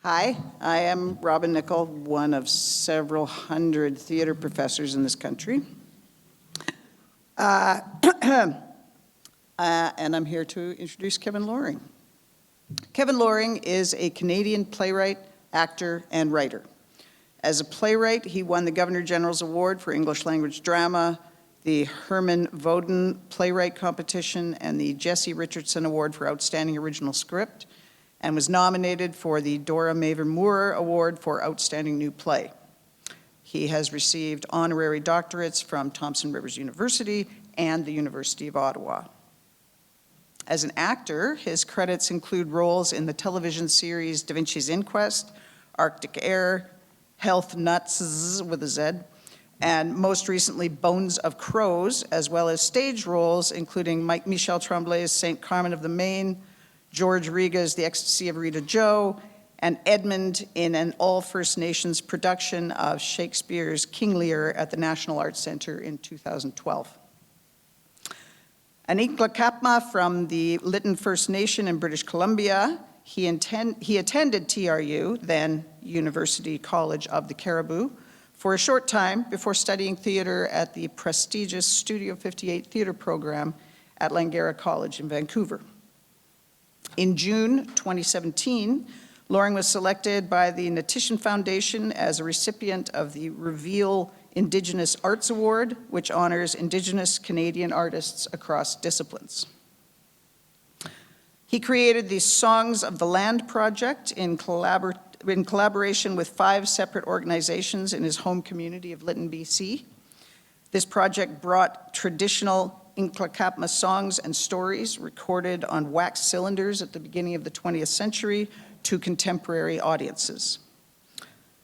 Hi, I am Robin Nicol, one of several hundred theater professors in this country. And I'm here to introduce Kevin Loring. Kevin Loring is a Canadian playwright, actor, and writer. As a playwright, he won the Governor General's Award for English Language Drama, the Herman Voden Playwright Competition, and the Jesse Richardson Award for Outstanding Original Script, and was nominated for the Dora Mavor Moore Award for Outstanding New Play. He has received honorary doctorates from Thompson Rivers University and the University of Ottawa. As an actor, his credits include roles in the television series Da Vinci's Inquest, Arctic Air, Health Nuts with a Z, and most recently Bones of Crows, as well as stage roles including Michel Tremblay's St. Carmen of the Main, George Riga's The Ecstasy of Rita Joe, and Edmund in an all First Nations production of Shakespeare's King Lear at the National Arts Centre in 2012. An Inklakapma from the Lytton First Nation in British Columbia, he attended TRU, then University College of the Cariboo, for a short time before studying theatre at the prestigious Studio 58 theatre program at Langara College in Vancouver. In June 2017, Loring was selected by the Natition Foundation as a recipient of the Reveal Indigenous Arts Award, which honors Indigenous Canadian artists across disciplines. He created the Songs of the Land project in collaboration with 5 separate organizations in his home community of Lytton, BC. This project brought traditional Inklakapma songs and stories recorded on wax cylinders at the beginning of the 20th century to contemporary audiences.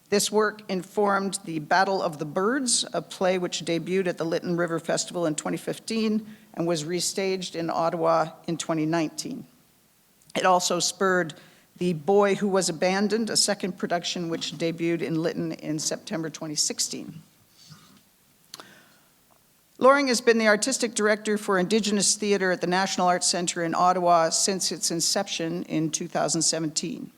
This work informed the Battle of the Birds, a play which debuted at the Lytton River Festival in 2015 and was restaged in Ottawa in 2019. It also spurred The Boy Who Was Abandoned, a second production which debuted in Lytton in September 2016. Loring has been the artistic director for Indigenous theatre at the National Arts Centre in Ottawa since its inception in 2017.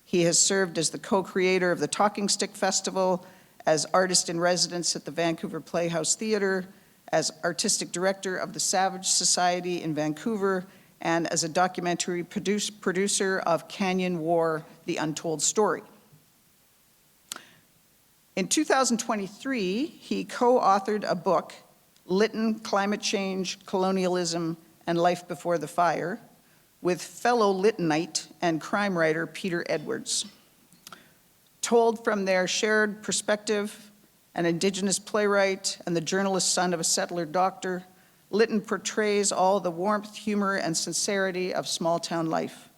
He has served as the co-creator of the Talking Stick Festival, as artist in residence at the Vancouver Playhouse Theatre, as artistic director of the Savage Society in Vancouver, and as a documentary producer of Canyon War, The Untold Story. In 2023, he co-authored a book, Lytton, Climate Change, Colonialism, and Life Before the Fire, with fellow Lyttonite and crime writer Peter Edwards. Told from their shared perspective, an Indigenous playwright and the journalist son of a settler doctor, Lytton portrays all the warmth, humor, and sincerity of small-town life.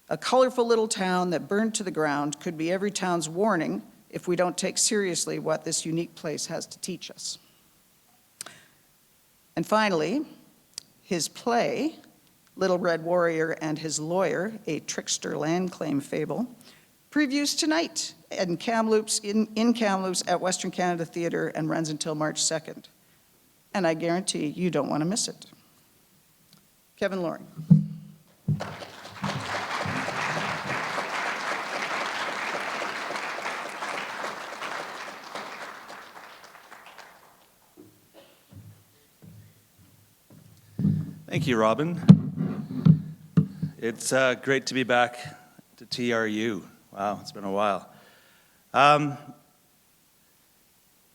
A colorful little town that burned to the ground could be every town's warning if we don't take seriously what this unique place has to teach us. And finally, his play, Little Red Warrior and His Lawyer, a Trickster Land Claim Fable, previews tonight in Kamloops at Western Canada Theatre and runs until March 2nd. And I guarantee you don't want to miss it. Kevin Loring. Thank you, Robin. It's great to be back to TRU. Wow, it's been a while. I'm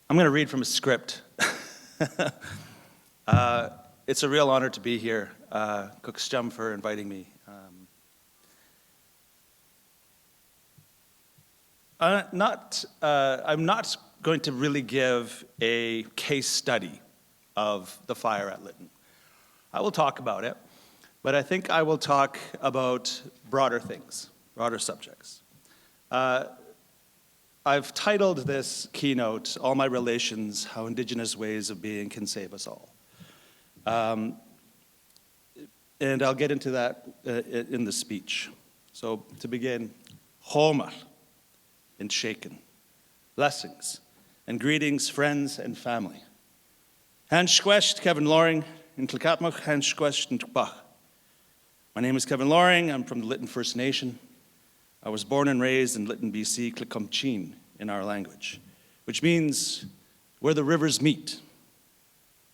going to read from a script. It's a real honor to be here. Cooksjum for inviting me. I'm not going to really give a case study of the fire at Lytton. I will talk about it, but I think I will talk about broader things, broader subjects. I've titled this keynote, All My Relations, How Indigenous Ways of Being Can Save Us All. And I'll get into that in the speech. So to begin, Homer and Shaken, blessings and greetings, friends and family. Hanshquest, Kevin Loring, in I was born and raised in Lytton, BC, Clicomchin in our language, which means where the rivers meet.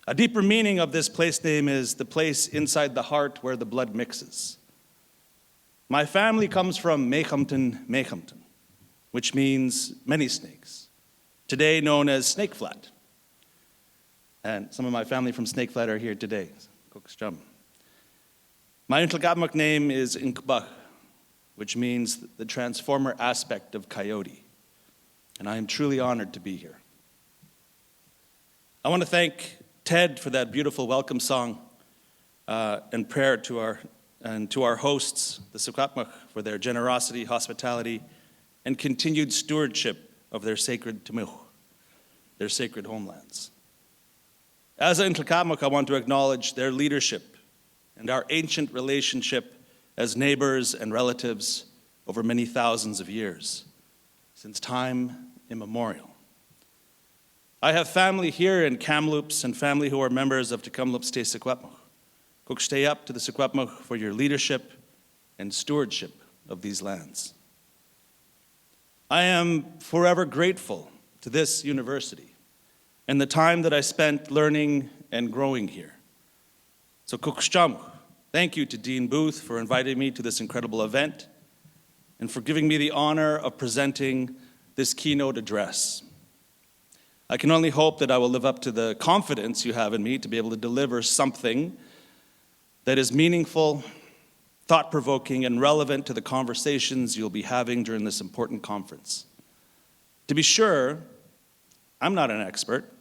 A deeper meaning of this place name is the place inside the heart where the blood mixes. My family comes from Mechampton, which means many snakes, today known as Snake Flat. And some of my family from Snake Flat are here today. Cookstrum. My Intlagabmak name is Inkbach, which means the transformer aspect of coyote. And I am truly honored to be here. I want to thank Ted for that beautiful welcome song and prayer to our hosts, the Secwepemc, for their generosity, hospitality, and continued stewardship of their sacred Timuch, their sacred homelands. As an Intlagabmak, I want to acknowledge their leadership and our ancient relationship as neighbors and relatives over many thousands of years, since time immemorial. I have family here in Kamloops and family who are members of Tecumloops Te Secwepemc. Stay up to the Secwepemc for your leadership and stewardship of these lands. I am forever grateful to this university and the time that I spent learning and growing here. So Kukshcham, thank you to Dean Booth for inviting me to this incredible event and for giving me the honor of presenting this keynote address. I can only hope that I will live up to the confidence you have in me to be able to deliver something that is meaningful, thought-provoking, and relevant to the conversations you'll be having during this important conference. To be sure, I'm not an expert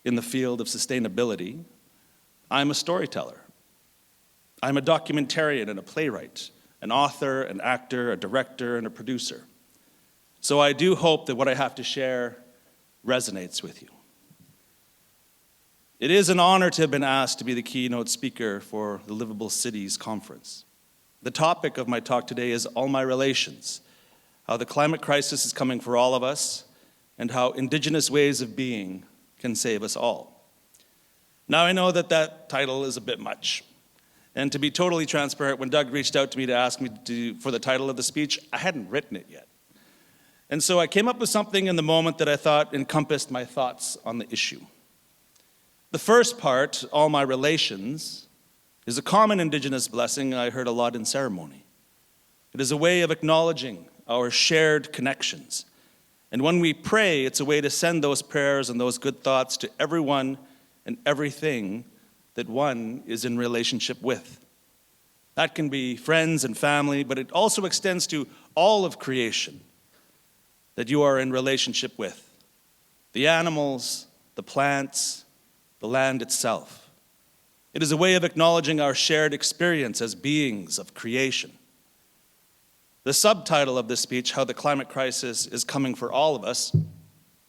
in the field of sustainability. I'm a storyteller. I'm a documentarian and a playwright, an author, an actor, a director, and a producer. So I do hope that what I have to share resonates with you. It is an honor to have been asked to be the keynote speaker for the Livable Cities Conference. The topic of my talk today is All My Relations, how the climate crisis is coming for all of us, and how Indigenous ways of being can save us all. Now, I know that that title is a bit much. And to be totally transparent, when Doug reached out to me to ask me for the title of the speech, I hadn't written it yet. And so I came up with something in the moment that I thought encompassed my thoughts on the issue. The first part, All My Relations, is a common Indigenous blessing I heard a lot in ceremony. It is a way of acknowledging our shared connections. And when we pray, it's a way to send those prayers and those good thoughts to everyone and everything that one is in relationship with. That can be friends and family, but it also extends to all of creation that you are in relationship with. The animals, the plants, the land itself. It is a way of acknowledging our shared experience as beings of creation. The subtitle of this speech, How the Climate Crisis is Coming for All of Us,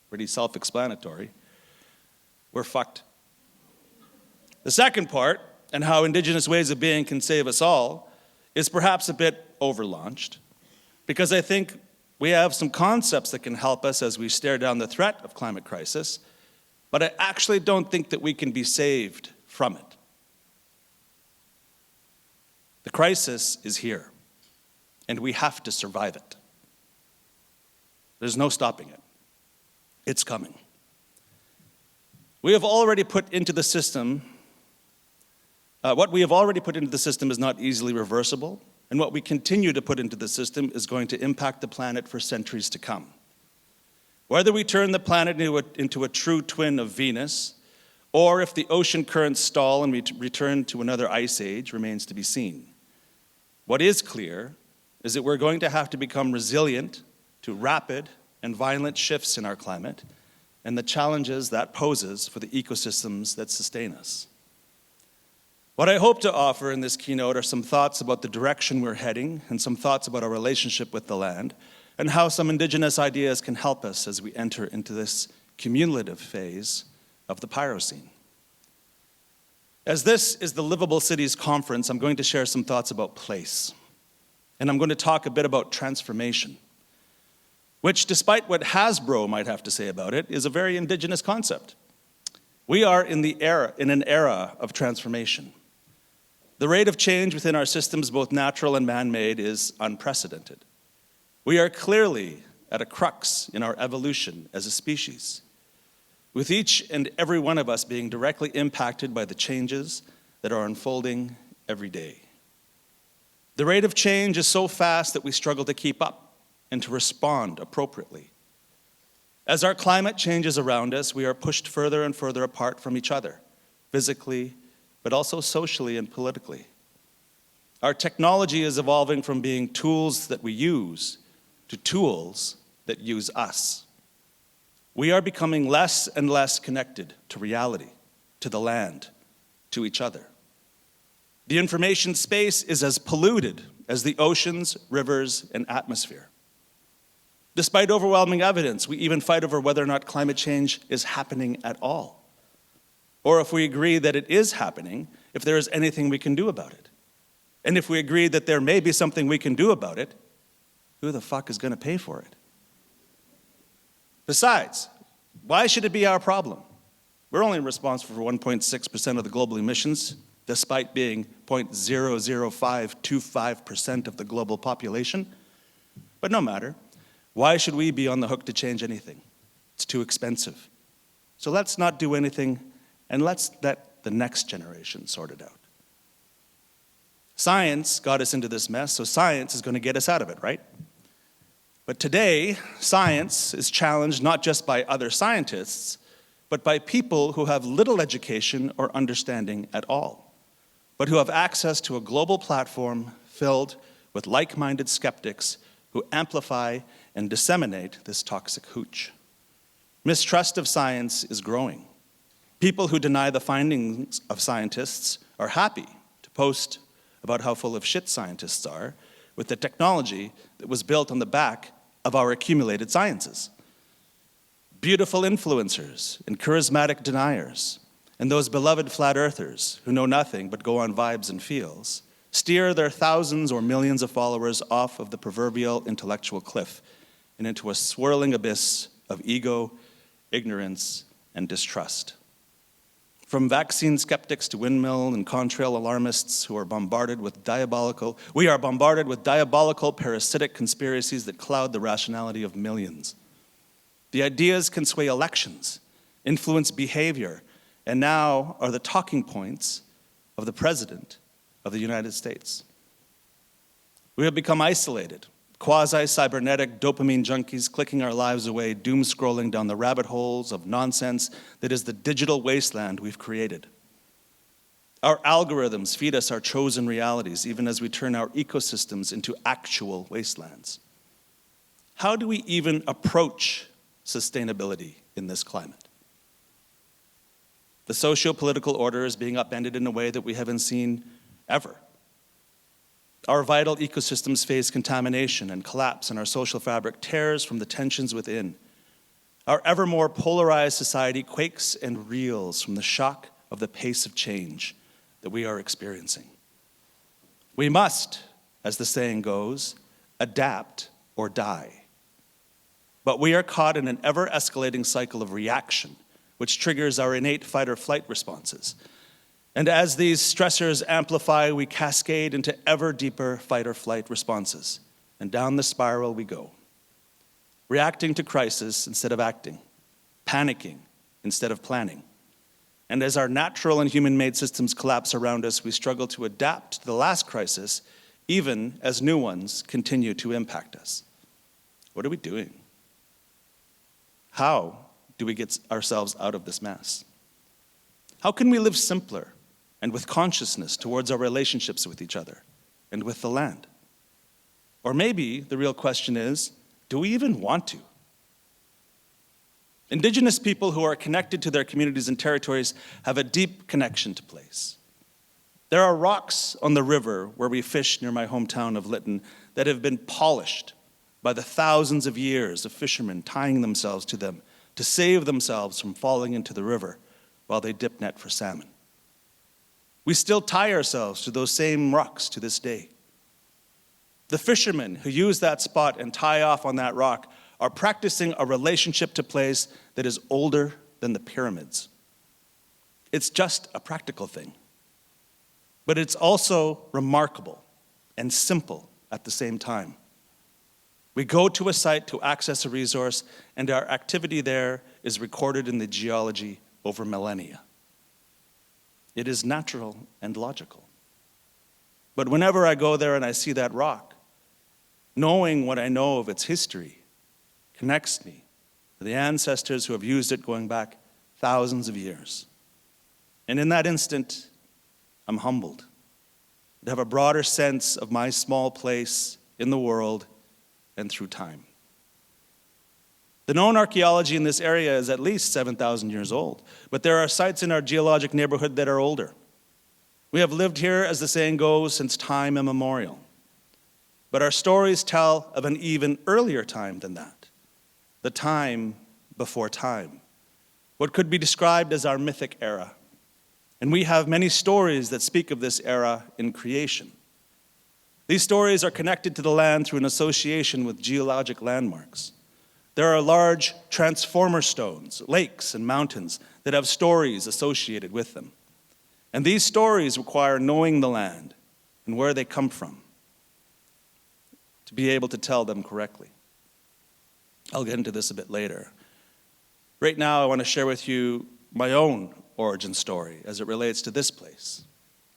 pretty self-explanatory. We're fucked. The second part, and how Indigenous ways of being can save us all, is perhaps a bit overlaunched, because I think we have some concepts that can help us as we stare down the threat of climate crisis, but I actually don't think that we can be saved from it. The crisis is here, and we have to survive it. There's no stopping it. It's coming. We have already put into the system, what we have already put into the system is not easily reversible, and what we continue to put into the system is going to impact the planet for centuries to come. Whether we turn the planet into a true twin of Venus, or if the ocean currents stall and we return to another ice age remains to be seen. What is clear is that we're going to have to become resilient to rapid and violent shifts in our climate and the challenges that poses for the ecosystems that sustain us. What I hope to offer in this keynote are some thoughts about the direction we're heading and some thoughts about our relationship with the land and how some Indigenous ideas can help us as we enter into this cumulative phase of the Pyrocene. As this is the Livable Cities Conference, I'm going to share some thoughts about place. And I'm going to talk a bit about transformation, which, despite what Hasbro might have to say about it, is a very Indigenous concept. We are in an era of transformation. The rate of change within our systems, both natural and man-made, is unprecedented. We are clearly at a crux in our evolution as a species, with each and every one of us being directly impacted by the changes that are unfolding every day. The rate of change is so fast that we struggle to keep up and to respond appropriately. As our climate changes around us, we are pushed further and further apart from each other, physically, but also socially and politically. Our technology is evolving from being tools that we use to tools that use us. We are becoming less and less connected to reality, to the land, to each other. The information space is as polluted as the oceans, rivers, and atmosphere. Despite overwhelming evidence, we even fight over whether or not climate change is happening at all. Or if we agree that it is happening, if there is anything we can do about it. And if we agree that there may be something we can do about it, who the fuck is going to pay for it? Besides, why should it be our problem? We're only responsible for 1.6% of the global emissions, despite being 0.00525% of the global population. But no matter. Why should we be on the hook to change anything? It's too expensive. So let's not do anything, and let's let the next generation sort it out. Science got us into this mess, so science is going to get us out of it, right? But today, science is challenged not just by other scientists, but by people who have little education or understanding at all, but who have access to a global platform filled with like-minded skeptics who amplify and disseminate this toxic hooch. Mistrust of science is growing. People who deny the findings of scientists are happy to post about how full of shit scientists are with the technology that was built on the back of our accumulated sciences. Beautiful influencers and charismatic deniers and those beloved flat earthers who know nothing but go on vibes and feels steer their thousands or millions of followers off of the proverbial intellectual cliff and into a swirling abyss of ego, ignorance, and distrust. From vaccine skeptics to windmill and contrail alarmists who are bombarded with diabolical parasitic conspiracies that cloud the rationality of millions. The ideas can sway elections, influence behavior, and now are the talking points of the President of the United States. We have become isolated, quasi-cybernetic dopamine junkies clicking our lives away, doom-scrolling down the rabbit holes of nonsense that is the digital wasteland we've created. Our algorithms feed us our chosen realities, even as we turn our ecosystems into actual wastelands. How do we even approach sustainability in this climate? The socio-political order is being upended in a way that we haven't seen ever. Our vital ecosystems face contamination and collapse, and our social fabric tears from the tensions within. Our ever more polarized society quakes and reels from the shock of the pace of change that we are experiencing. We must, as the saying goes, adapt or die. But we are caught in an ever-escalating cycle of reaction, which triggers our innate fight-or-flight responses. And as these stressors amplify, we cascade into ever deeper fight-or-flight responses. And down the spiral we go. Reacting to crisis instead of acting. Panicking instead of planning. And as our natural and human-made systems collapse around us, we struggle to adapt to the last crisis, even as new ones continue to impact us. What are we doing? How do we get ourselves out of this mess? How can we live simpler and with consciousness towards our relationships with each other and with the land? Or maybe the real question is, do we even want to? Indigenous people who are connected to their communities and territories have a deep connection to place. There are rocks on the river where we fish near my hometown of Lytton that have been polished by the thousands of years of fishermen tying themselves to them to save themselves from falling into the river while they dip net for salmon. We still tie ourselves to those same rocks to this day. The fishermen who use that spot and tie off on that rock are practicing a relationship to place that is older than the pyramids. It's just a practical thing. But it's also remarkable and simple at the same time. We go to a site to access a resource, and our activity there is recorded in the geology over millennia. It is natural and logical. But whenever I go there and I see that rock, knowing what I know of its history connects me to the ancestors who have used it going back thousands of years. And in that instant, I'm humbled to have a broader sense of my small place in the world and through time. The known archaeology in this area is at least 7,000 years old, but there are sites in our geologic neighborhood that are older. We have lived here, as the saying goes, since time immemorial. But our stories tell of an even earlier time than that, the time before time, what could be described as our mythic era. And we have many stories that speak of this era in creation. These stories are connected to the land through an association with geologic landmarks. There are large transformer stones, lakes, and mountains that have stories associated with them. And these stories require knowing the land and where they come from to be able to tell them correctly. I'll get into this a bit later. Right now, I want to share with you my own origin story as it relates to this place,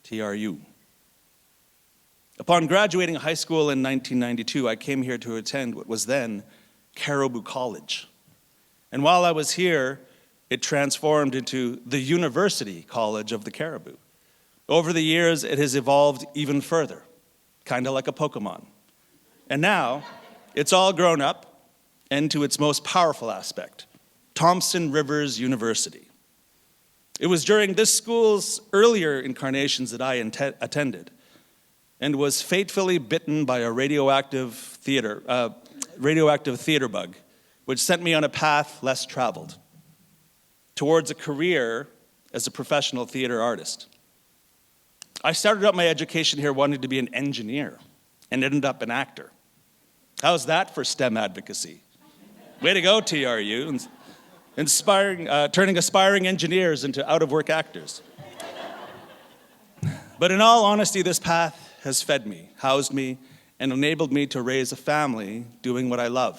TRU. Upon graduating high school in 1992, I came here to attend what was then Caribou College. And while I was here, it transformed into the University College of the Caribou. Over the years, it has evolved even further, kind of like a Pokemon. And now, it's all grown up into its most powerful aspect, Thompson Rivers University. It was during this school's earlier incarnations that I attended and was fatefully bitten by a radioactive theater bug, which sent me on a path less traveled towards a career as a professional theater artist. I started out my education here wanting to be an engineer and ended up an actor. How's that for STEM advocacy? Way to go, TRU, turning aspiring engineers into out-of-work actors. But in all honesty, this path has fed me, housed me, and enabled me to raise a family doing what I love,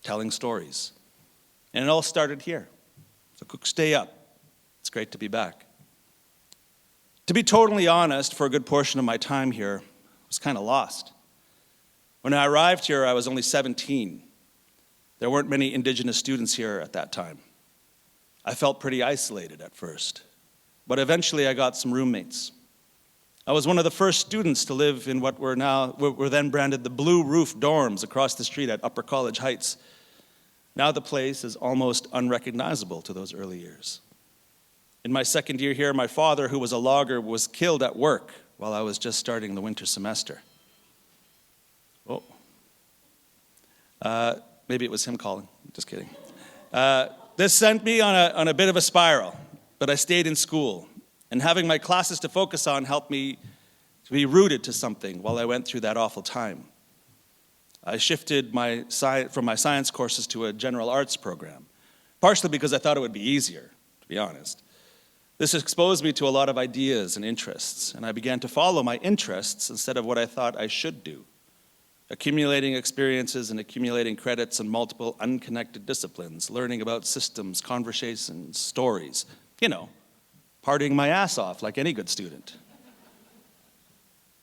telling stories. And it all started here. So stay up. It's great to be back. To be totally honest, for a good portion of my time here, I was kind of lost. When I arrived here, I was only 17. There weren't many Indigenous students here at that time. I felt pretty isolated at first, but eventually I got some roommates. I was one of the first students to live in what were then branded the blue roof dorms across the street at Upper College Heights. Now the place is almost unrecognizable to those early years. In my second year here, my father, who was a logger, was killed at work while I was just starting the winter semester. Maybe it was him calling, just kidding. This sent me on a bit of a spiral, but I stayed in school. And having my classes to focus on helped me to be rooted to something while I went through that awful time. I shifted from my science courses to a general arts program, partially because I thought it would be easier, to be honest. This exposed me to a lot of ideas and interests, and I began to follow my interests instead of what I thought I should do, accumulating experiences and accumulating credits in multiple unconnected disciplines, learning about systems, conversations, stories, partying my ass off like any good student.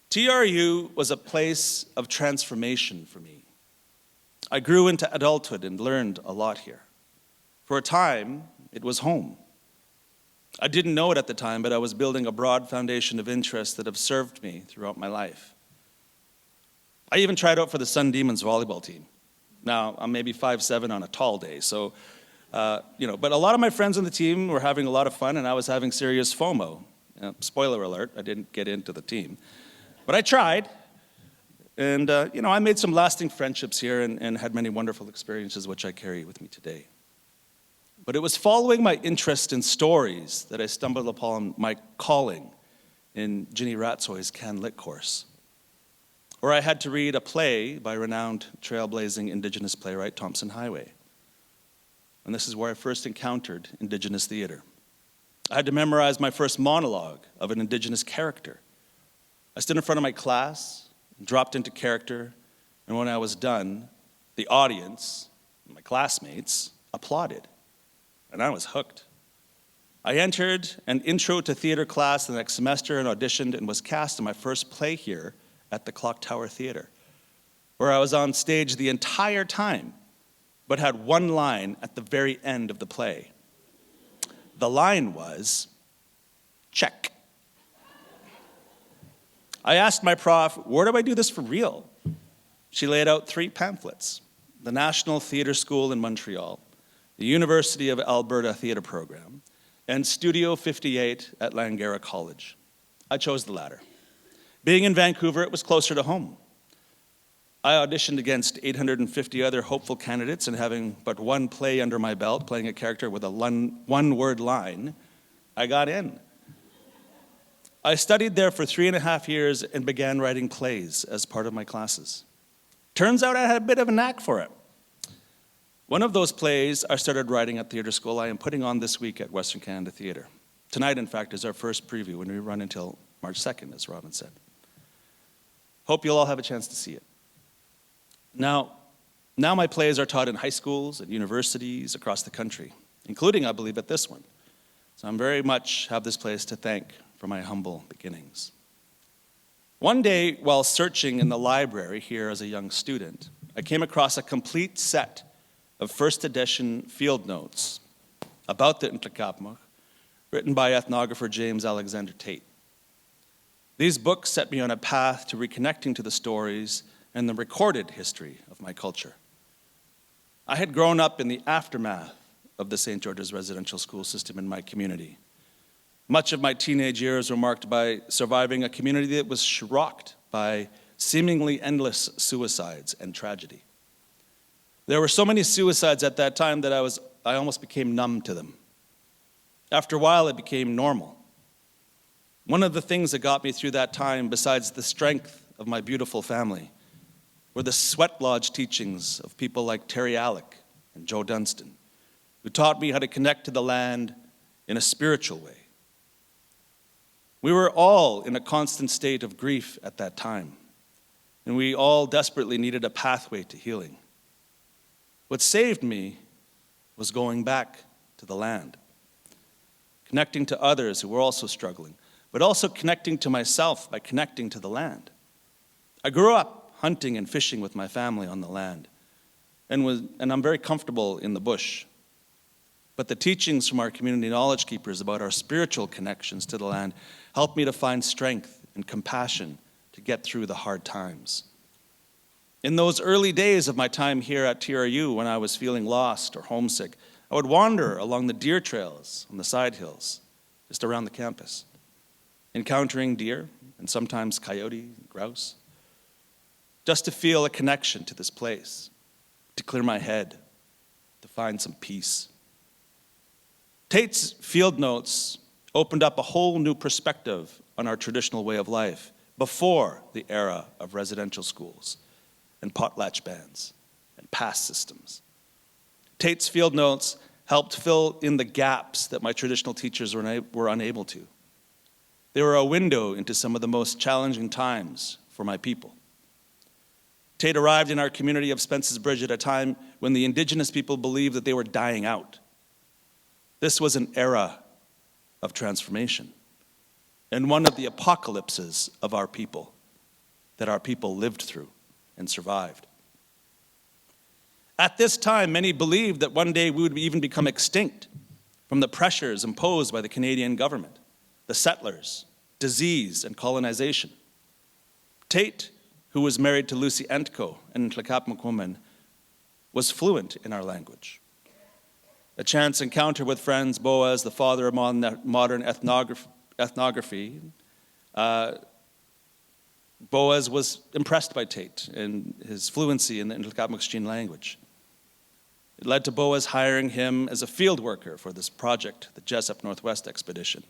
TRU was a place of transformation for me. I grew into adulthood and learned a lot here. For a time, it was home. I didn't know it at the time, but I was building a broad foundation of interests that have served me throughout my life. I even tried out for the Sun Demons volleyball team. Now, I'm maybe 5'7" on a tall day, so but a lot of my friends on the team were having a lot of fun, and I was having serious FOMO. Spoiler alert, I didn't get into the team. But I tried, and I made some lasting friendships here and had many wonderful experiences, which I carry with me today. But it was following my interest in stories that I stumbled upon my calling in Ginny Ratsoy's Can Lit course, where I had to read a play by renowned trailblazing Indigenous playwright Thompson. And this is where I first encountered Indigenous theater. I had to memorize my first monologue of an Indigenous character. I stood in front of my class, dropped into character, And when I was done, the audience, my classmates, applauded. And I was hooked. I entered an intro to theater class the next semester and auditioned and was cast in my first play here at the Clock Tower Theater, where I was on stage the entire time, but had one line at the very end of the play. The line was, check. I asked my prof, where do I do this for real? She laid out 3 pamphlets: the National Theatre School in Montreal, the University of Alberta Theatre Program, and Studio 58 at Langara College. I chose the latter. Being in Vancouver, it was closer to home. I auditioned against 850 other hopeful candidates, and having but one play under my belt, playing a character with a one-word line, I got in. I studied there for 3.5 years and began writing plays as part of my classes. Turns out I had a bit of a knack for it. One of those plays I started writing at theatre school I am putting on this week at Western Canada Theatre. Tonight, in fact, is our first preview, and we run until March 2nd, as Robin said. Hope you'll all have a chance to see it. Now my plays are taught in high schools and universities across the country, including, I believe, at this one. So I'm very much have this place to thank for my humble beginnings. One day, while searching in the library here as a young student, I came across a complete set of first edition field notes about the Ntlaka'pamux, written by ethnographer James Alexander Tate. These books set me on a path to reconnecting to the stories and the recorded history of my culture. I had grown up in the aftermath of the St. George's residential school system in my community. Much of my teenage years were marked by surviving a community that was rocked by seemingly endless suicides and tragedy. There were so many suicides at that time that I almost became numb to them. After a while, it became normal. One of the things that got me through that time, besides the strength of my beautiful family, were the sweat lodge teachings of people like Terry Alec and Joe Dunstan, who taught me how to connect to the land in a spiritual way. We were all in a constant state of grief at that time, and we all desperately needed a pathway to healing. What saved me was going back to the land, connecting to others who were also struggling, but also connecting to myself by connecting to the land. I grew up hunting and fishing with my family on the land, and I'm very comfortable in the bush. But the teachings from our community knowledge keepers about our spiritual connections to the land helped me to find strength and compassion to get through the hard times. In those early days of my time here at TRU, when I was feeling lost or homesick, I would wander along the deer trails on the side hills, just around the campus, encountering deer and sometimes coyote, grouse, just to feel a connection to this place, to clear my head, to find some peace. Tate's field notes opened up a whole new perspective on our traditional way of life before the era of residential schools and potlatch bands and pass systems. Tate's field notes helped fill in the gaps that my traditional teachers were unable to. They were a window into some of the most challenging times for my people. Tate arrived in our community of Spence's Bridge at a time when the Indigenous people believed that they were dying out. This was an era of transformation and one of the apocalypses of our people that our people lived through and survived. At this time, many believed that one day we would even become extinct from the pressures imposed by the Canadian government, the settlers, disease, and colonization. Tate, who was married to Lucy Entko, an Ntlaka'pamux woman, was fluent in our language. A chance encounter with friends, Boaz, the father of modern ethnography, Boaz was impressed by Tate and his fluency in the Ntlaka'pamux language. It led to Boaz hiring him as a field worker for this project, the Jessup Northwest Expedition,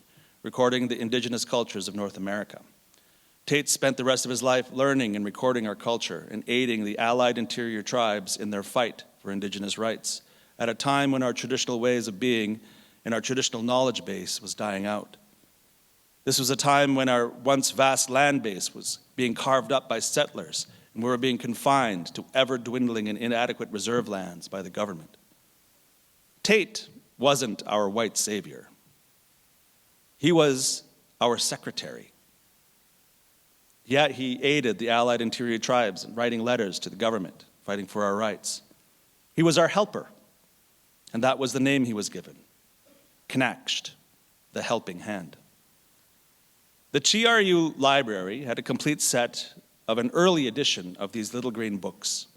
recording the indigenous cultures of North America. Tate spent the rest of his life learning and recording our culture and aiding the allied interior tribes in their fight for indigenous rights at a time when our traditional ways of being and our traditional knowledge base was dying out. This was a time when our once vast land base was being carved up by settlers and we were being confined to ever-dwindling and inadequate reserve lands by the government. Tate wasn't our white savior. He was our secretary. Yet he aided the Allied interior tribes in writing letters to the government, fighting for our rights. He was our helper, and that was the name he was given, Knacht, the helping hand. The CRU library had a complete set of an early edition of these little green books,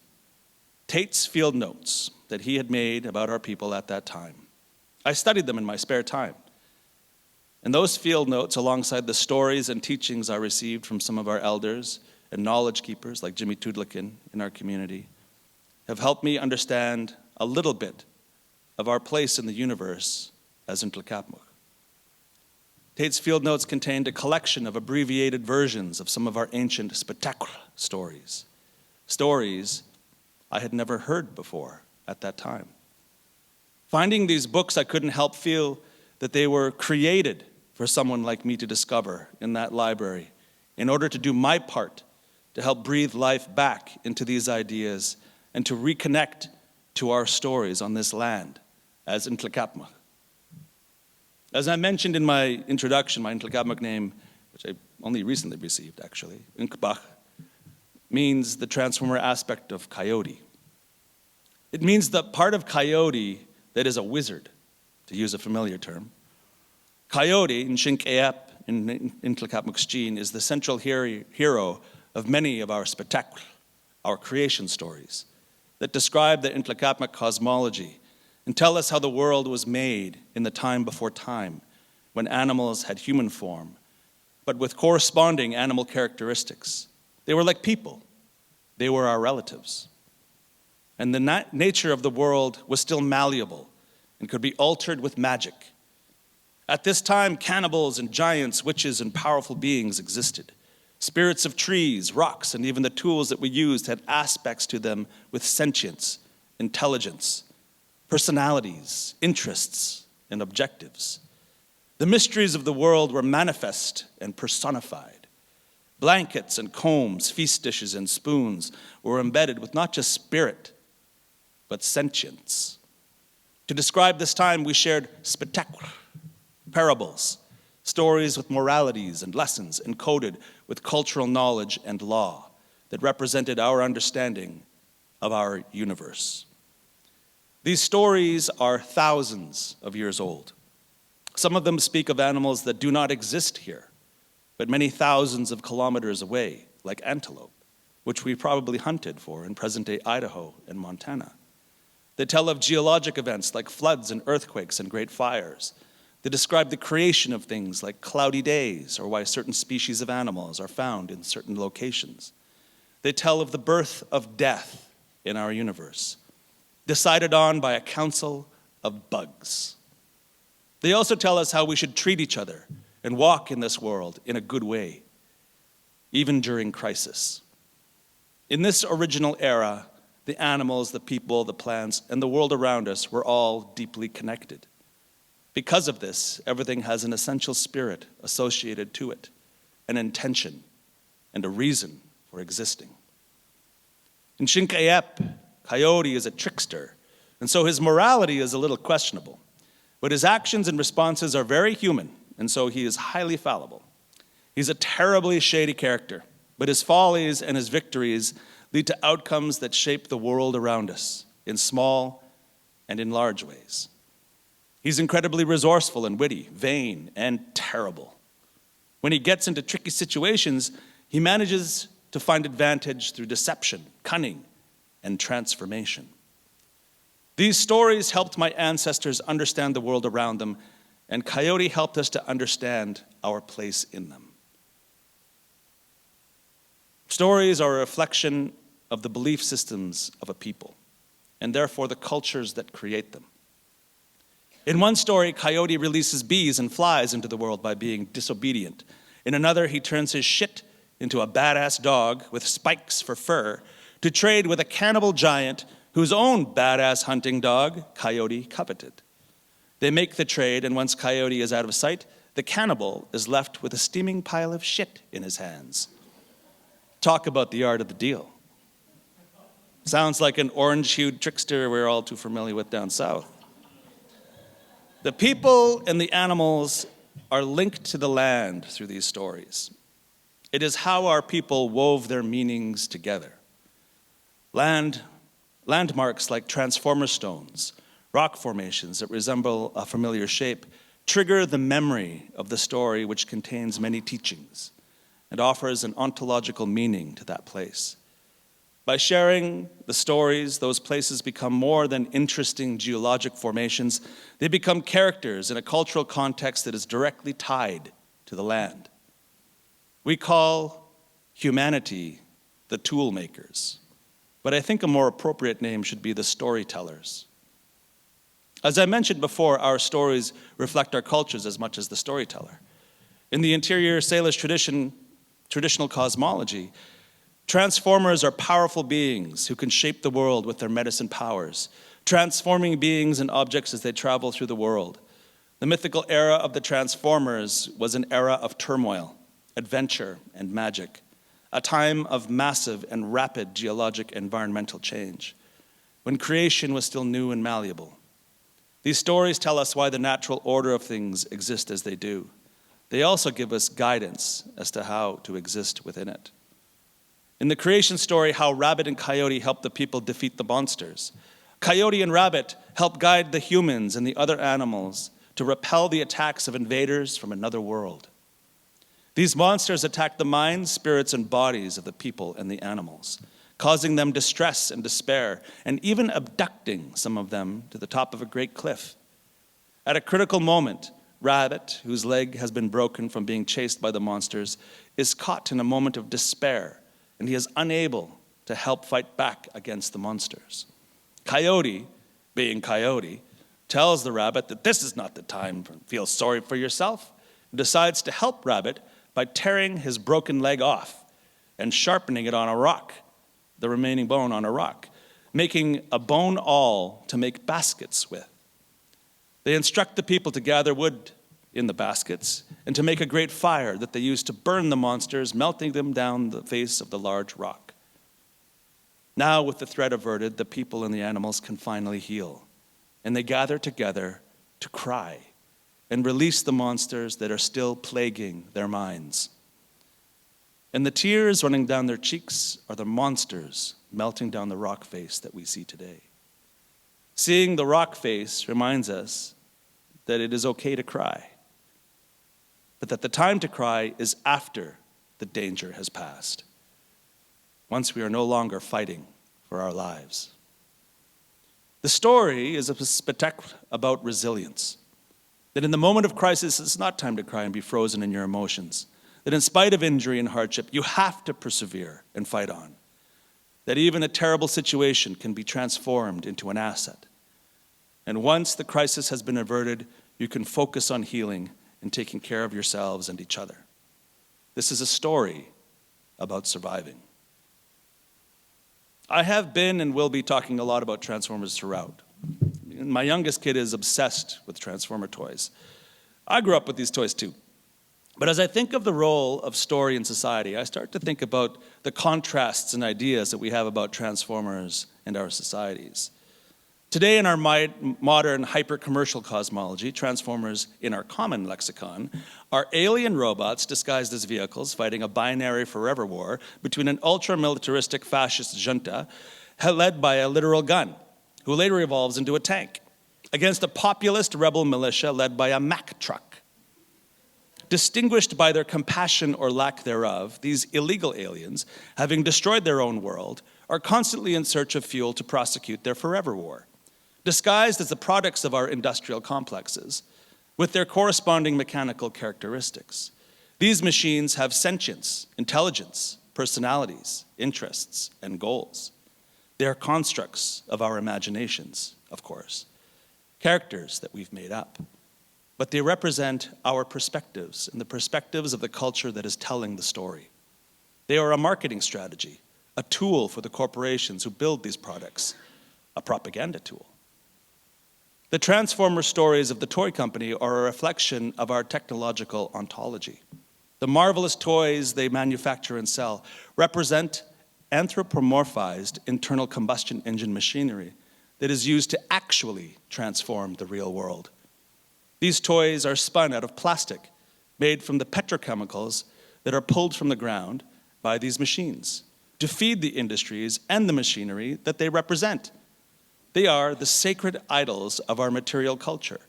Tate's field notes that he had made about our people at that time. I studied them in my spare time. And those field notes, alongside the stories and teachings I received from some of our elders and knowledge keepers like Jimmy Tudlikin in our community, have helped me understand a little bit of our place in the universe as Ntlaka'pamux. Tate's field notes contained a collection of abbreviated versions of some of our ancient spectacle stories, stories I had never heard before at that time. Finding these books, I couldn't help feel that they were created for someone like me to discover in that library in order to do my part to help breathe life back into these ideas and to reconnect to our stories on this land as Ntlaka'pamux. As I mentioned in my introduction, my Ntlaka'pamux name, which I only recently received actually, Nkbach, means the transformer aspect of coyote. It means the part of coyote that is a wizard, to use a familiar term. Coyote, in Shinkeep, in Ntlaka'pamux, is the central hero of many of our spectacle, our creation stories, that describe the Ntlaka'pamux cosmology and tell us how the world was made in the time before time, when animals had human form, but with corresponding animal characteristics. They were like people. They were our relatives. And the nature of the world was still malleable and could be altered with magic. At this time, cannibals and giants, witches, and powerful beings existed. Spirits of trees, rocks, and even the tools that we used had aspects to them with sentience, intelligence, personalities, interests, and objectives. The mysteries of the world were manifest and personified. Blankets and combs, feast dishes and spoons were embedded with not just spirit, but sentience. To describe this time, we shared spectacle, parables, stories with moralities and lessons encoded with cultural knowledge and law that represented our understanding of our universe. These stories are thousands of years old. Some of them speak of animals that do not exist here, but many thousands of kilometers away, like antelope, which we probably hunted for in present-day Idaho and Montana. They tell of geologic events like floods and earthquakes and great fires. They describe the creation of things like cloudy days or why certain species of animals are found in certain locations. They tell of the birth of death in our universe, decided on by a council of bugs. They also tell us how we should treat each other and walk in this world in a good way, even during crisis. In this original era, the animals, the people, the plants, and the world around us were all deeply connected. Because of this, everything has an essential spirit associated to it, an intention, and a reason for existing. In Shinkeep, Coyote is a trickster, and so his morality is a little questionable. But his actions and responses are very human, and so he is highly fallible. He's a terribly shady character, but his follies and his victories lead to outcomes that shape the world around us in small and in large ways. He's incredibly resourceful and witty, vain, and terrible. When he gets into tricky situations, he manages to find advantage through deception, cunning, and transformation. These stories helped my ancestors understand the world around them, and Coyote helped us to understand our place in them. Stories are a reflection of the belief systems of a people, and therefore the cultures that create them. In one story, Coyote releases bees and flies into the world by being disobedient. In another, he turns his shit into a badass dog with spikes for fur to trade with a cannibal giant whose own badass hunting dog, Coyote, coveted. They make the trade, and once Coyote is out of sight, the cannibal is left with a steaming pile of shit in his hands. Talk about the art of the deal. Sounds like an orange-hued trickster we're all too familiar with down south. The people and the animals are linked to the land through these stories. It is how our people wove their meanings together. Landmarks like transformer stones, rock formations that resemble a familiar shape, trigger the memory of the story, which contains many teachings and offers an ontological meaning to that place. By sharing the stories, those places become more than interesting geologic formations. They become characters in a cultural context that is directly tied to the land. We call humanity the tool makers, but I think a more appropriate name should be the storytellers. As I mentioned before, our stories reflect our cultures as much as the storyteller. In the interior Salish traditional cosmology, transformers are powerful beings who can shape the world with their medicine powers, transforming beings and objects as they travel through the world. The mythical era of the transformers was an era of turmoil, adventure, and magic, a time of massive and rapid geologic environmental change, when creation was still new and malleable. These stories tell us why the natural order of things exist as they do. They also give us guidance as to how to exist within it. In the creation story, how Rabbit and Coyote help the people defeat the monsters. Coyote and Rabbit help guide the humans and the other animals to repel the attacks of invaders from another world. These monsters attack the minds, spirits, and bodies of the people and the animals, causing them distress and despair, and even abducting some of them to the top of a great cliff. At a critical moment, Rabbit, whose leg has been broken from being chased by the monsters, is caught in a moment of despair, and he is unable to help fight back against the monsters. Coyote, being Coyote, tells the rabbit that this is not the time to feel sorry for yourself, and decides to help Rabbit by tearing his broken leg off and sharpening it on a rock, the remaining bone on a rock, making a bone awl to make baskets with. They instruct the people to gather wood in the baskets and to make a great fire that they use to burn the monsters, melting them down the face of the large rock. Now, with the threat averted, the people and the animals can finally heal, and they gather together to cry and release the monsters that are still plaguing their minds. And the tears running down their cheeks are the monsters melting down the rock face that we see today. Seeing the rock face reminds us that it is okay to cry, but that the time to cry is after the danger has passed, once we are no longer fighting for our lives. The story is a spectacle about resilience, that in the moment of crisis, it's not time to cry and be frozen in your emotions. That in spite of injury and hardship, you have to persevere and fight on. That even a terrible situation can be transformed into an asset. And once the crisis has been averted, you can focus on healing and taking care of yourselves and each other. This is a story about surviving. I have been and will be talking a lot about Transformers throughout. My youngest kid is obsessed with Transformer toys. I grew up with these toys too. But as I think of the role of story in society, I start to think about the contrasts and ideas that we have about Transformers and our societies. Today in our modern hyper-commercial cosmology, Transformers in our common lexicon are alien robots disguised as vehicles fighting a binary forever war between an ultra-militaristic fascist junta led by a literal gun, who later evolves into a tank, against a populist rebel militia led by a Mack truck. Distinguished by their compassion or lack thereof, these illegal aliens, having destroyed their own world, are constantly in search of fuel to prosecute their forever war. Disguised as the products of our industrial complexes, with their corresponding mechanical characteristics. These machines have sentience, intelligence, personalities, interests, and goals. They are constructs of our imaginations, of course, characters that we've made up. But they represent our perspectives and the perspectives of the culture that is telling the story. They are a marketing strategy, a tool for the corporations who build these products, a propaganda tool. The Transformer stories of the toy company are a reflection of our technological ontology. The marvelous toys they manufacture and sell represent anthropomorphized internal combustion engine machinery that is used to actually transform the real world. These toys are spun out of plastic, made from the petrochemicals that are pulled from the ground by these machines to feed the industries and the machinery that they represent. They are the sacred idols of our material culture,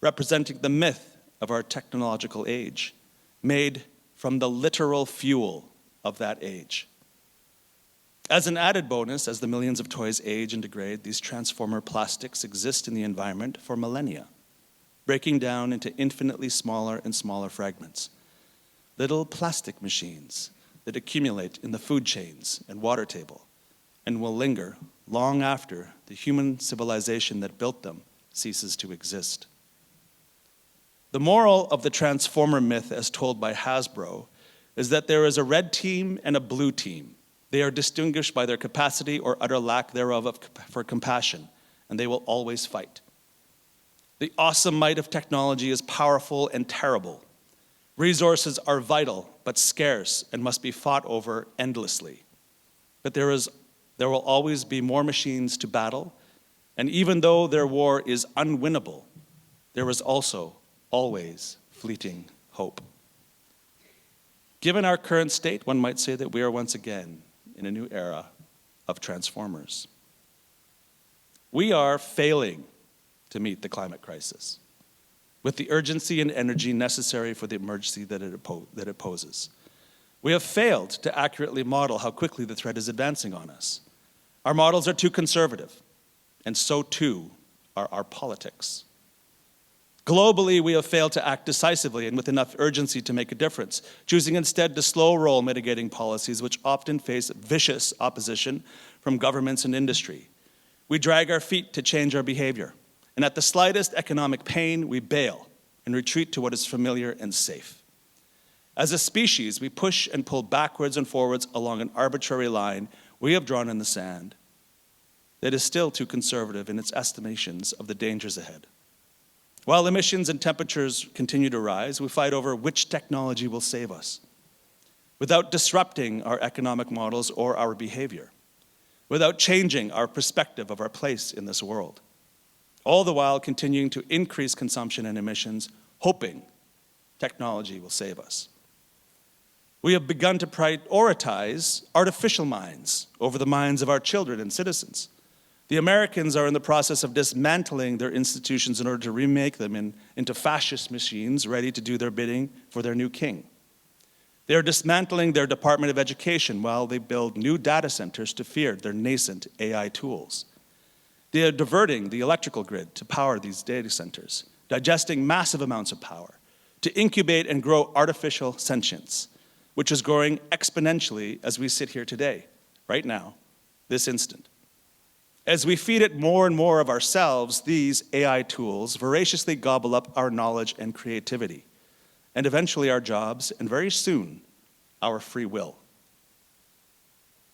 representing the myth of our technological age, made from the literal fuel of that age. As an added bonus, as the millions of toys age and degrade, these transformer plastics exist in the environment for millennia, breaking down into infinitely smaller and smaller fragments. Little plastic machines that accumulate in the food chains and water table and will linger long after the human civilization that built them ceases to exist. The moral of the transformer myth as told by Hasbro is that there is a red team and a blue team. They are distinguished by their capacity or utter lack thereof for compassion, and they will always fight. The awesome might of technology is powerful and terrible. Resources are vital but scarce and must be fought over endlessly. But there will always be more machines to battle, and even though their war is unwinnable, there is also always fleeting hope. Given our current state, one might say that we are once again in a new era of transformers. We are failing to meet the climate crisis with the urgency and energy necessary for the emergency that it poses. We have failed to accurately model how quickly the threat is advancing on us. Our models are too conservative, and so too are our politics. Globally, we have failed to act decisively and with enough urgency to make a difference, choosing instead to slow-roll mitigating policies which often face vicious opposition from governments and industry. We drag our feet to change our behavior, and at the slightest economic pain, we bail and retreat to what is familiar and safe. As a species, we push and pull backwards and forwards along an arbitrary line we have drawn in the sand that is still too conservative in its estimations of the dangers ahead. While emissions and temperatures continue to rise, we fight over which technology will save us, without disrupting our economic models or our behavior, without changing our perspective of our place in this world, all the while continuing to increase consumption and emissions, hoping technology will save us. We have begun to prioritize artificial minds over the minds of our children and citizens. The Americans are in the process of dismantling their institutions in order to remake them into fascist machines ready to do their bidding for their new king. They are dismantling their Department of Education while they build new data centers to feed their nascent AI tools. They are diverting the electrical grid to power these data centers, digesting massive amounts of power, to incubate and grow artificial sentience, which is growing exponentially as we sit here today, right now, this instant. As we feed it more and more of ourselves, these AI tools voraciously gobble up our knowledge and creativity, and eventually our jobs, and very soon, our free will.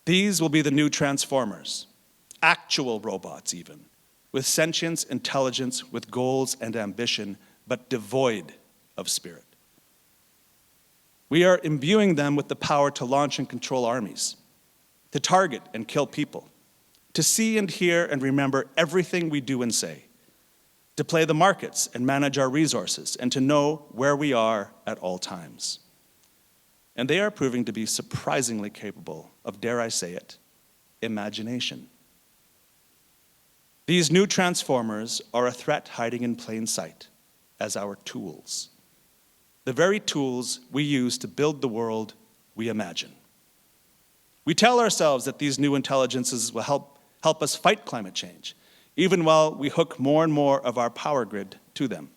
These will be the new transformers, actual robots even, with sentience, intelligence, with goals and ambition, but devoid of spirit. We are imbuing them with the power to launch and control armies, to target and kill people, to see and hear and remember everything we do and say, to play the markets and manage our resources, and to know where we are at all times. And they are proving to be surprisingly capable of, dare I say it, imagination. These new transformers are a threat hiding in plain sight as our tools, the very tools we use to build the world we imagine. We tell ourselves that these new intelligences will help us fight climate change, even while we hook more and more of our power grid to them.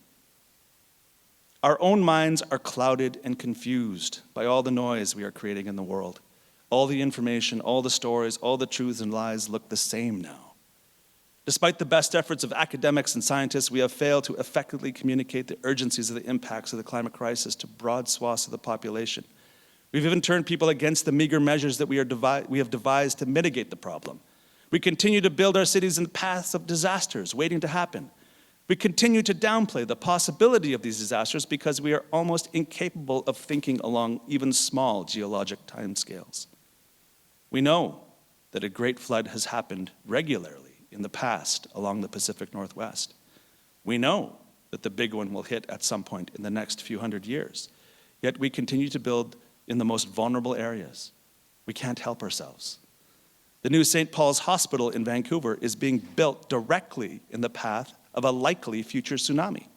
Our own minds are clouded and confused by all the noise we are creating in the world. All the information, all the stories, all the truths and lies look the same now. Despite the best efforts of academics and scientists, we have failed to effectively communicate the urgencies of the impacts of the climate crisis to broad swaths of the population. We've even turned people against the meager measures that we have devised to mitigate the problem. We continue to build our cities in paths of disasters waiting to happen. We continue to downplay the possibility of these disasters because we are almost incapable of thinking along even small geologic timescales. We know that a great flood has happened regularly in the past along the Pacific Northwest. We know that the big one will hit at some point in the next few hundred years. Yet we continue to build in the most vulnerable areas. We can't help ourselves. The new St. Paul's Hospital in Vancouver is being built directly in the path of a likely future tsunami.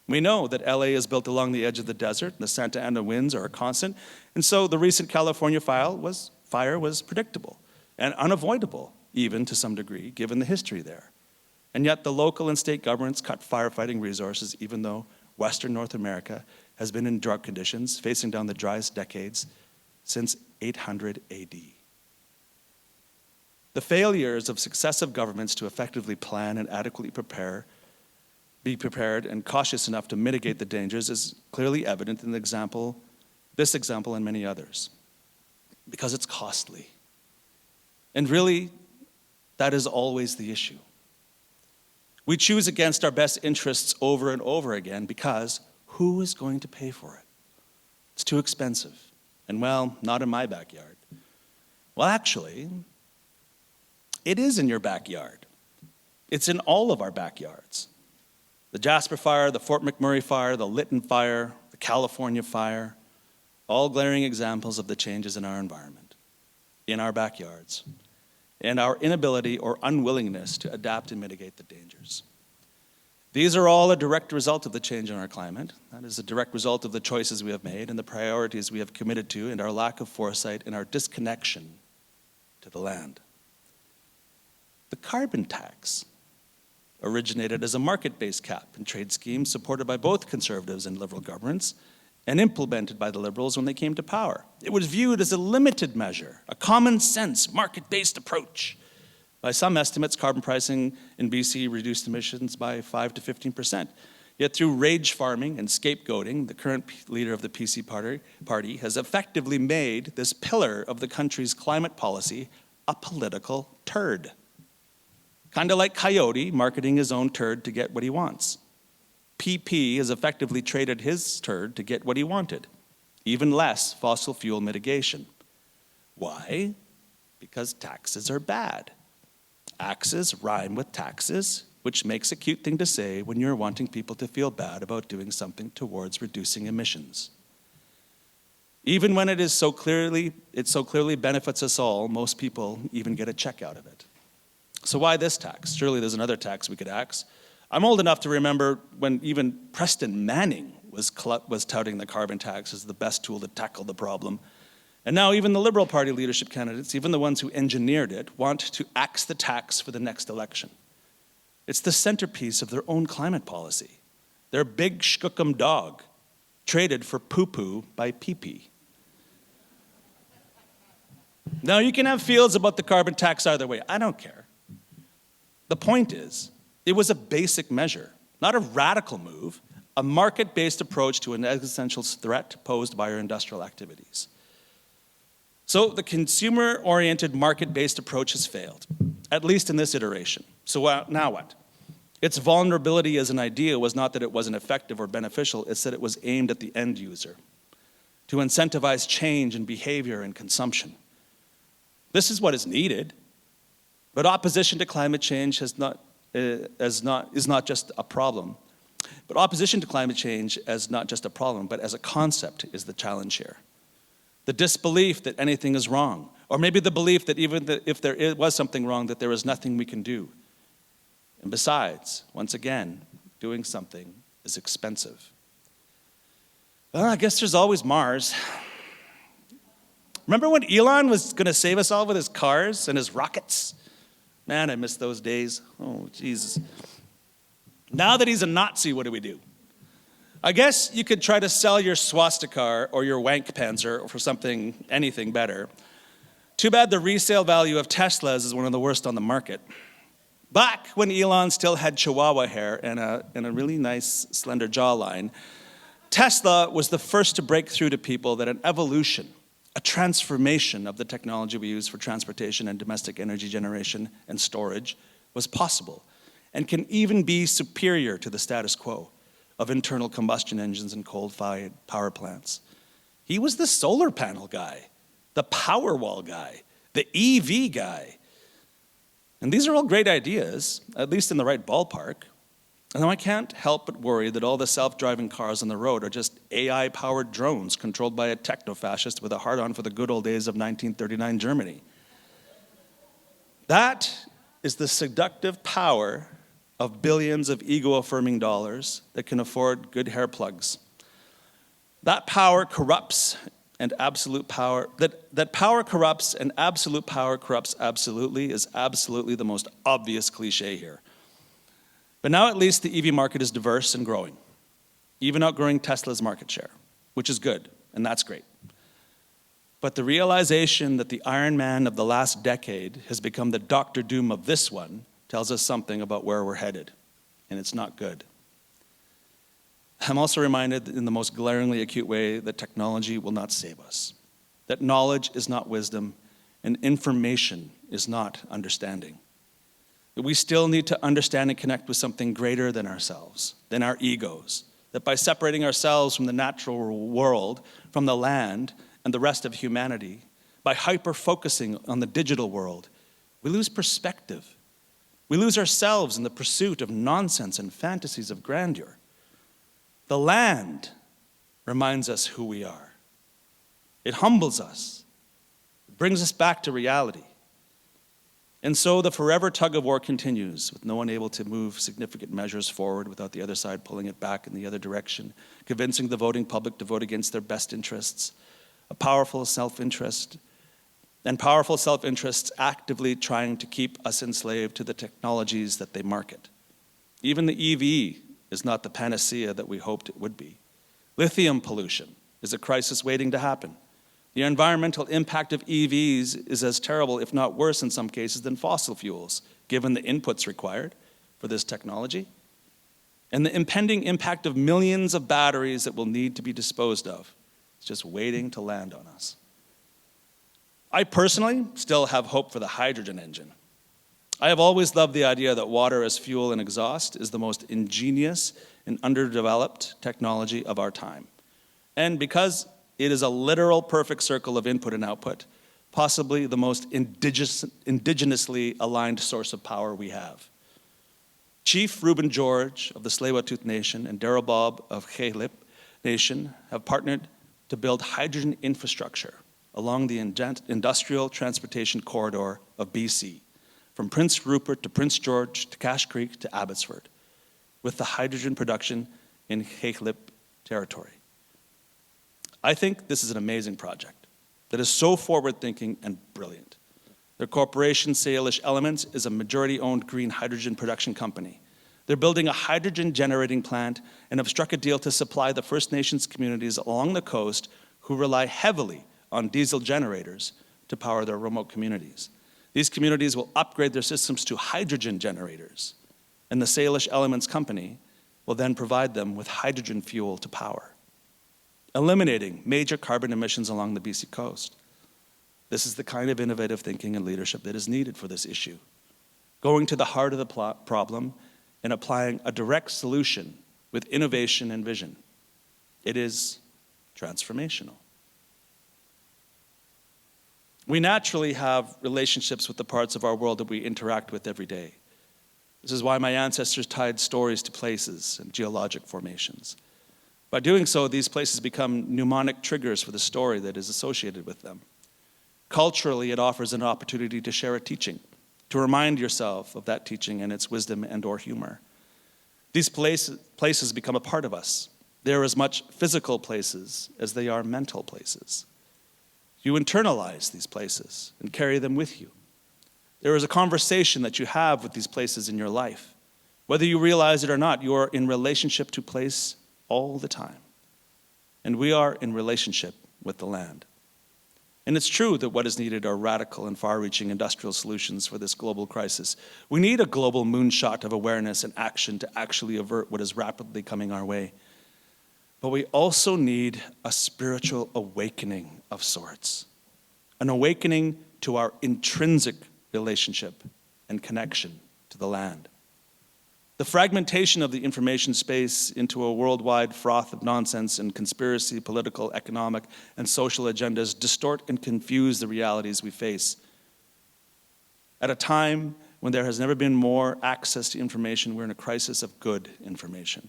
We know that LA is built along the edge of the desert, and the Santa Ana winds are constant, and so the recent California fire was predictable and unavoidable, even to some degree, given the history there. And yet the local and state governments cut firefighting resources, even though Western North America has been in drought conditions, facing down the driest decades since 800 AD. The failures of successive governments to effectively plan and adequately be prepared and cautious enough to mitigate the dangers is clearly evident in this example and many others, because it's costly. And really, that is always the issue. We choose against our best interests over and over again because who is going to pay for it? It's too expensive. And well, not in my backyard. Well, actually, it is in your backyard. It's in all of our backyards. The Jasper Fire, the Fort McMurray Fire, the Lytton Fire, the California Fire, all glaring examples of the changes in our environment, in our backyards, and our inability or unwillingness to adapt and mitigate the dangers. These are all a direct result of the change in our climate. That is a direct result of the choices we have made and the priorities we have committed to, and our lack of foresight and our disconnection to the land. The carbon tax originated as a market-based cap and trade scheme supported by both conservatives and liberal governments and implemented by the liberals when they came to power. It was viewed as a limited measure, a common-sense, market-based approach. By some estimates, carbon pricing in BC reduced emissions by 5 to 15%. Yet through rage farming and scapegoating, the current leader of the PC party has effectively made this pillar of the country's climate policy a political turd. Kind of like Coyote marketing his own turd to get what he wants. PP has effectively traded his turd to get what he wanted, even less fossil fuel mitigation. Why? Because taxes are bad. Axes rhyme with taxes, which makes a cute thing to say when you're wanting people to feel bad about doing something towards reducing emissions. Even when it so clearly benefits us all, most people even get a check out of it. So why this tax? Surely there's another tax we could axe. I'm old enough to remember when even Preston Manning was touting the carbon tax as the best tool to tackle the problem. And now even the Liberal Party leadership candidates, even the ones who engineered it, want to axe the tax for the next election. It's the centerpiece of their own climate policy. Their big shkookum dog, traded for poo-poo by pee-pee. Now you can have feels about the carbon tax either way. I don't care. The point is, it was a basic measure, not a radical move, a market-based approach to an existential threat posed by our industrial activities. So the consumer-oriented market-based approach has failed, at least in this iteration. So now what? Its vulnerability as an idea was not that it wasn't effective or beneficial, it's that it was aimed at the end user, to incentivize change in behavior and consumption. This is what is needed. But opposition to climate change is not just a problem. But opposition to climate change as not just a problem, but as a concept is the challenge here. The disbelief that anything is wrong, or maybe the belief that even if there was something wrong, that there is nothing we can do. And besides, once again, doing something is expensive. Well, I guess there's always Mars. Remember when Elon was going to save us all with his cars and his rockets? Man, I miss those days. Oh, Jesus. Now that he's a Nazi, what do? I guess you could try to sell your swastika or your wank panzer for anything better. Too bad the resale value of Teslas is one of the worst on the market. Back when Elon still had Chihuahua hair and a really nice slender jawline, Tesla was the first to break through to people that an evolution, a transformation of the technology we use for transportation and domestic energy generation and storage was possible and can even be superior to the status quo of internal combustion engines and coal-fired power plants. He was the solar panel guy, the power wall guy, the EV guy. And these are all great ideas, at least in the right ballpark. And I can't help but worry that all the self-driving cars on the road are just AI-powered drones controlled by a techno-fascist with a hard-on for the good old days of 1939 Germany. That is the seductive power of billions of ego-affirming dollars that can afford good hair plugs. That power corrupts, and absolute power, that power corrupts and absolute power corrupts absolutely is absolutely the most obvious cliche here. But now at least the EV market is diverse and growing, even outgrowing Tesla's market share, which is good, and that's great. But the realization that the Iron Man of the last decade has become the Dr. Doom of this one tells us something about where we're headed, and it's not good. I'm also reminded in the most glaringly acute way that technology will not save us, that knowledge is not wisdom, and information is not understanding. That we still need to understand and connect with something greater than ourselves, than our egos. That by separating ourselves from the natural world, from the land, and the rest of humanity, by hyper-focusing on the digital world, we lose perspective. We lose ourselves in the pursuit of nonsense and fantasies of grandeur. The land reminds us who we are. It humbles us. It brings us back to reality. And so the forever tug of war continues, with no one able to move significant measures forward without the other side pulling it back in the other direction, convincing the voting public to vote against their best interests, a powerful self-interest, and powerful self-interests actively trying to keep us enslaved to the technologies that they market. Even the EV is not the panacea that we hoped it would be. Lithium pollution is a crisis waiting to happen. The environmental impact of EVs is as terrible, if not worse in some cases, than fossil fuels, given the inputs required for this technology, and the impending impact of millions of batteries that will need to be disposed of. It's just waiting to land on us. I personally still have hope for the hydrogen engine. I have always loved the idea that water as fuel and exhaust is the most ingenious and underdeveloped technology of our time. And because it is a literal perfect circle of input and output, possibly the most indigenously aligned source of power we have. Chief Reuben George of the Tsleil-Waututh Nation and Darrell Bob of Xe'lip Nation have partnered to build hydrogen infrastructure along the industrial transportation corridor of BC, from Prince Rupert to Prince George to Cache Creek to Abbotsford, with the hydrogen production in Xe'lip territory. I think this is an amazing project that is so forward-thinking and brilliant. Their corporation, Salish Elements, is a majority-owned green hydrogen production company. They're building a hydrogen generating plant and have struck a deal to supply the First Nations communities along the coast who rely heavily on diesel generators to power their remote communities. These communities will upgrade their systems to hydrogen generators, and the Salish Elements company will then provide them with hydrogen fuel to power, eliminating major carbon emissions along the BC coast. This is the kind of innovative thinking and leadership that is needed for this issue, going to the heart of the problem and applying a direct solution with innovation and vision. It is transformational. We naturally have relationships with the parts of our world that we interact with every day. This is why my ancestors tied stories to places and geologic formations. By doing so, these places become mnemonic triggers for the story that is associated with them. Culturally, it offers an opportunity to share a teaching, to remind yourself of that teaching and its wisdom and/or humor. These places become a part of us. They are as much physical places as they are mental places. You internalize these places and carry them with you. There is a conversation that you have with these places in your life. Whether you realize it or not, you are in relationship to place all the time. And we are in relationship with the land. And it's true that what is needed are radical and far-reaching industrial solutions for this global crisis. We need a global moonshot of awareness and action to actually avert what is rapidly coming our way. But we also need a spiritual awakening of sorts, an awakening to our intrinsic relationship and connection to the land. The fragmentation of the information space into a worldwide froth of nonsense and conspiracy, political, economic, and social agendas distort and confuse the realities we face At a time when there has never been more access to information, we're in a crisis of good information,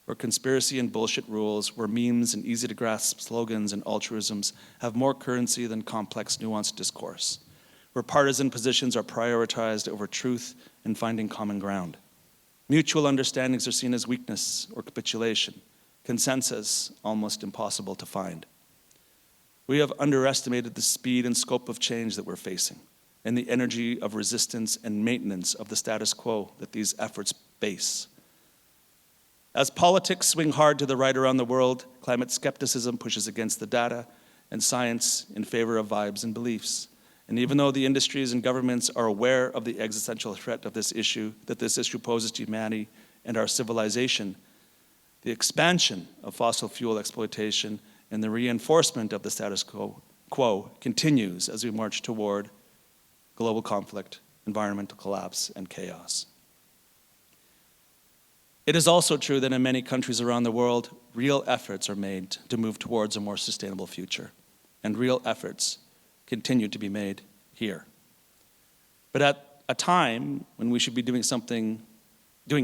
where conspiracy and bullshit rules, where memes and easy-to-grasp slogans and altruisms have more currency than complex, nuanced discourse, where partisan positions are prioritized over truth and finding common ground. Mutual understandings are seen as weakness or capitulation, consensus almost impossible to find. We have underestimated the speed and scope of change that we're facing, and the energy of resistance and maintenance of the status quo that these efforts base. As politics swing hard to the right around the world, climate skepticism pushes against the data and science in favor of vibes and beliefs. And even though the industries and governments are aware of the existential threat of this issue, that this issue poses to humanity and our civilization, the expansion of fossil fuel exploitation and the reinforcement of the status quo continues as we march toward global conflict, environmental collapse, and chaos. It is also true that in many countries around the world, real efforts are made to move towards a more sustainable future, and real efforts continue to be made here. But at a time when we should be doing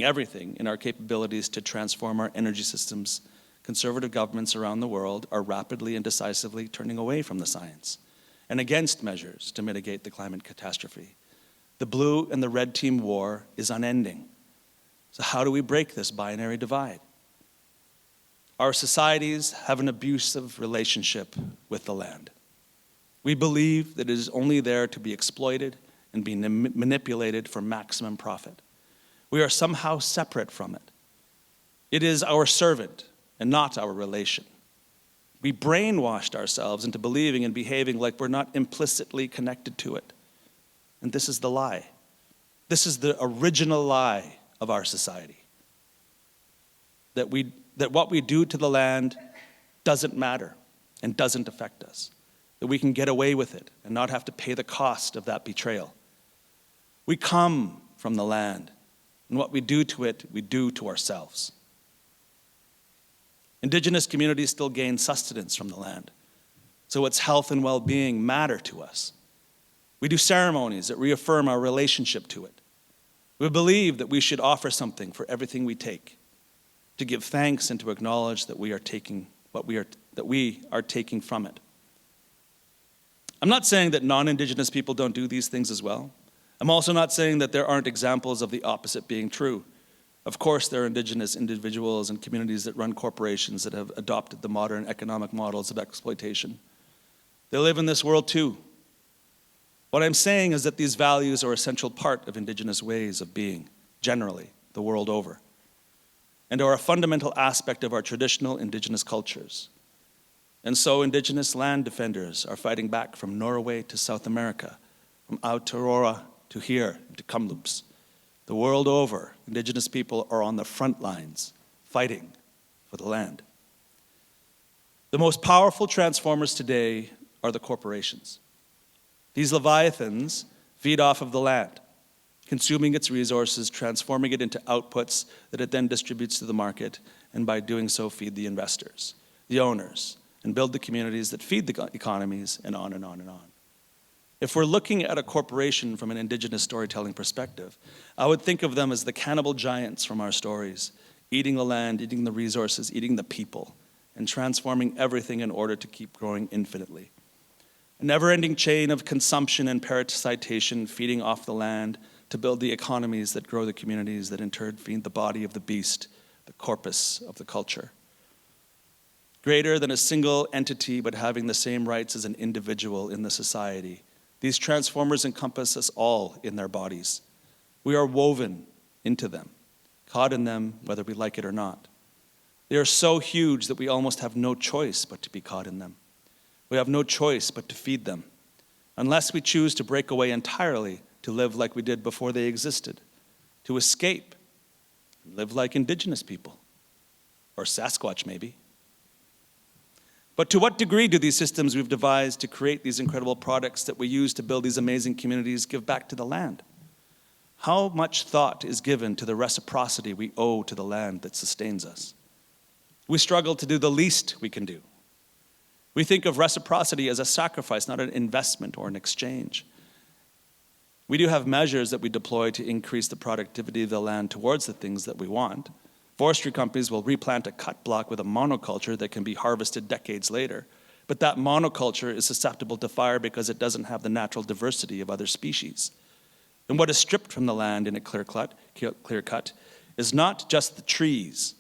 everything in our capabilities to transform our energy systems, conservative governments around the world are rapidly and decisively turning away from the science and against measures to mitigate the climate catastrophe. The blue and the red team war is unending. So how do we break this binary divide? Our societies have an abusive relationship with the land. We believe that it is only there to be exploited and be manipulated for maximum profit. We are somehow separate from it. It is our servant and not our relation. We brainwashed ourselves into believing and behaving like we're not implicitly connected to it. And this is the lie. This is the original lie of our society. That what we do to the land doesn't matter and doesn't affect us. That we can get away with it and not have to pay the cost of that betrayal. We come from the land, and what we do to it, we do to ourselves. Indigenous communities still gain sustenance from the land, so its health and well-being matter to us. We do ceremonies that reaffirm our relationship to it. We believe that we should offer something for everything we take, to give thanks and to acknowledge that we are taking from it. I'm not saying that non-Indigenous people don't do these things as well. I'm also not saying that there aren't examples of the opposite being true. Of course, there are Indigenous individuals and communities that run corporations that have adopted the modern economic models of exploitation. They live in this world too. What I'm saying is that these values are an essential part of Indigenous ways of being, generally, the world over, and are a fundamental aspect of our traditional Indigenous cultures. And so Indigenous land defenders are fighting back from Norway to South America, from Aotearoa to here, to Kamloops. The world over, Indigenous people are on the front lines, fighting for the land. The most powerful transformers today are the corporations. These leviathans feed off of the land, consuming its resources, transforming it into outputs that it then distributes to the market, and by doing so feed the investors, the owners, and build the communities that feed the economies, and on and on and on. If we're looking at a corporation from an Indigenous storytelling perspective, I would think of them as the cannibal giants from our stories, eating the land, eating the resources, eating the people, and transforming everything in order to keep growing infinitely. A never-ending chain of consumption and parasitation feeding off the land to build the economies that grow the communities that in turn feed the body of the beast, the corpus of the culture. Greater than a single entity but having the same rights as an individual in the society. These transformers encompass us all in their bodies. We are woven into them, caught in them whether we like it or not. They are so huge that we almost have no choice but to be caught in them. We have no choice but to feed them, unless we choose to break away entirely to live like we did before they existed, to escape, and live like Indigenous people, or Sasquatch maybe. But to what degree do these systems we've devised to create these incredible products that we use to build these amazing communities give back to the land? How much thought is given to the reciprocity we owe to the land that sustains us? We struggle to do the least we can do. We think of reciprocity as a sacrifice, not an investment or an exchange. We do have measures that we deploy to increase the productivity of the land towards the things that we want. Forestry companies will replant a cut block with a monoculture that can be harvested decades later. But that monoculture is susceptible to fire because it doesn't have the natural diversity of other species. And what is stripped from the land in a clear cut is not just the trees,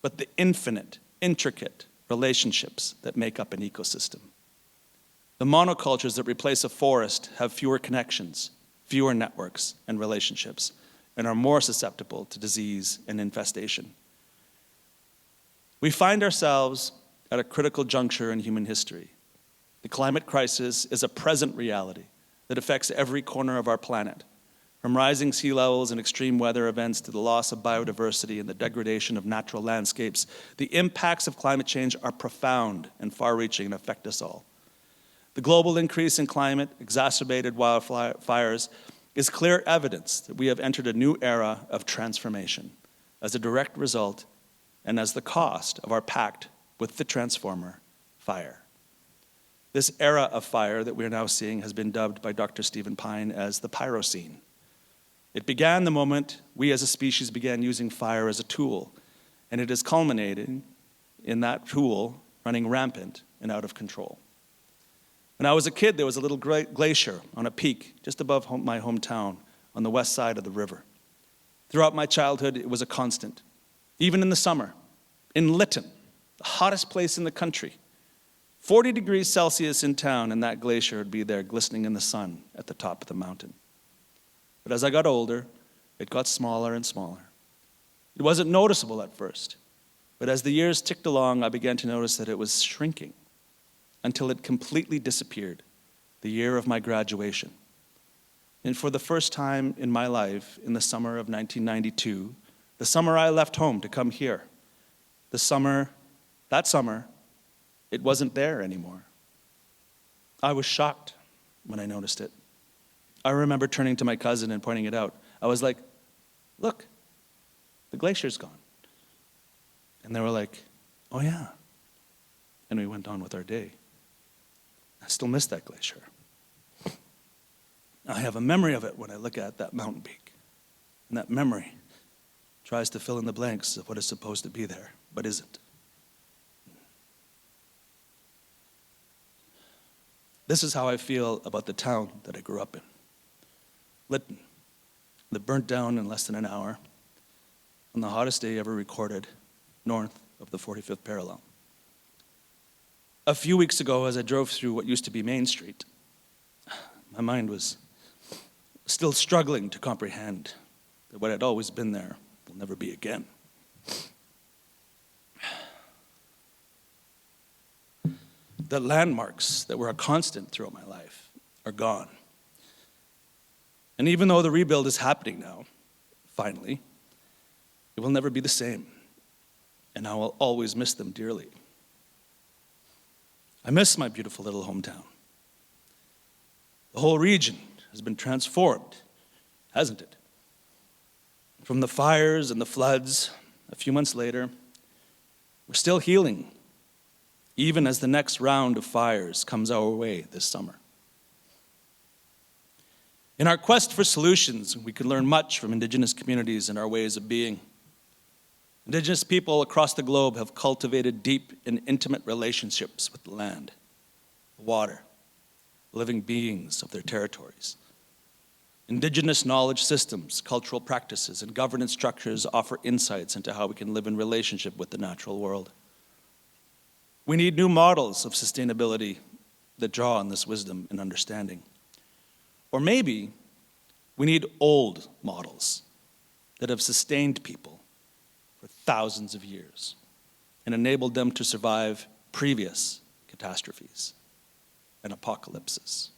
but the infinite, intricate relationships that make up an ecosystem. The monocultures that replace a forest have fewer connections, fewer networks and relationships, and are more susceptible to disease and infestation. We find ourselves at a critical juncture in human history. The climate crisis is a present reality that affects every corner of our planet, from rising sea levels and extreme weather events to the loss of biodiversity and the degradation of natural landscapes. The impacts of climate change are profound and far-reaching and affect us all. The global increase in climate, exacerbated wildfires, is clear evidence that we have entered a new era of transformation as a direct result and as the cost of our pact with the transformer, fire. This era of fire that we are now seeing has been dubbed by Dr. Stephen Pine as the Pyrocene. It began the moment we as a species began using fire as a tool, and it is culminating in that tool running rampant and out of control. When I was a kid, there was a little glacier on a peak just above my hometown on the west side of the river. Throughout my childhood, it was a constant. Even in the summer, in Lytton, the hottest place in the country, 40 degrees Celsius in town, and that glacier would be there glistening in the sun at the top of the mountain. But as I got older, it got smaller and smaller. It wasn't noticeable at first, but as the years ticked along, I began to notice that it was shrinking until it completely disappeared, the year of my graduation. And for the first time in my life, in the summer of 1992, the summer I left home to come here, that summer, it wasn't there anymore. I was shocked when I noticed it. I remember turning to my cousin and pointing it out. I was like, look, the glacier's gone. And they were like, oh yeah. And we went on with our day. I still miss that glacier. I have a memory of it when I look at that mountain peak. And that memory tries to fill in the blanks of what is supposed to be there, but isn't. This is how I feel about the town that I grew up in. Lytton, that burnt down in less than an hour on the hottest day ever recorded north of the 45th parallel. A few weeks ago, as I drove through what used to be Main Street, my mind was still struggling to comprehend that what had always been there will never be again. The landmarks that were a constant throughout my life are gone. And even though the rebuild is happening now, finally, it will never be the same. And I will always miss them dearly. I miss my beautiful little hometown. The whole region has been transformed, hasn't it? From the fires and the floods, a few months later, we're still healing, even as the next round of fires comes our way this summer. In our quest for solutions, we can learn much from Indigenous communities and our ways of being. Indigenous people across the globe have cultivated deep and intimate relationships with the land, the water, the living beings of their territories. Indigenous knowledge systems, cultural practices, and governance structures offer insights into how we can live in relationship with the natural world. We need new models of sustainability that draw on this wisdom and understanding. Or maybe we need old models that have sustained people for thousands of years and enabled them to survive previous catastrophes and apocalypses.